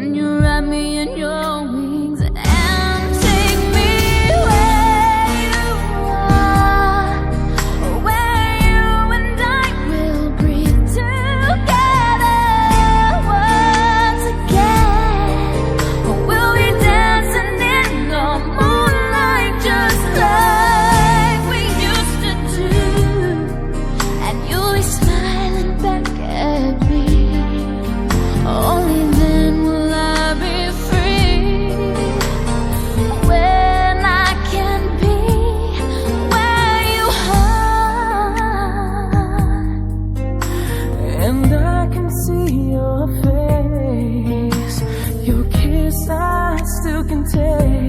When you wrap me in your wings and take me where you are, where you and I will breathe together once again. We'll be dancing in the moonlight just like we used to do, and you'll be smiling back at me. Only then will I be free, when I can be where you are. And I can see your face, your kiss I still can taste.